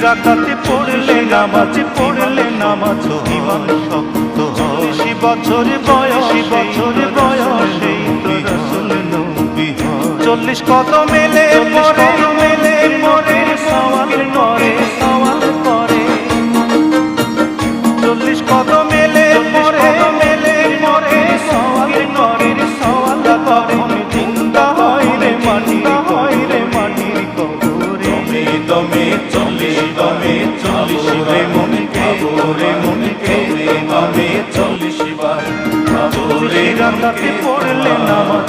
রাকাতে পড়লে নামাজ ইমান শক্ত হয়। 40 বছর বয়সে রাসূল নবী হয়। 40 কদম এলে মরে সওয়াল করে 40 কদম এলে মরে সওয়াল করে তখন জিন্দা হয় রে মাটির কবরে। দমে 40 রে মনকে দমে 40 বার রাকাতে পড়লে নামাজ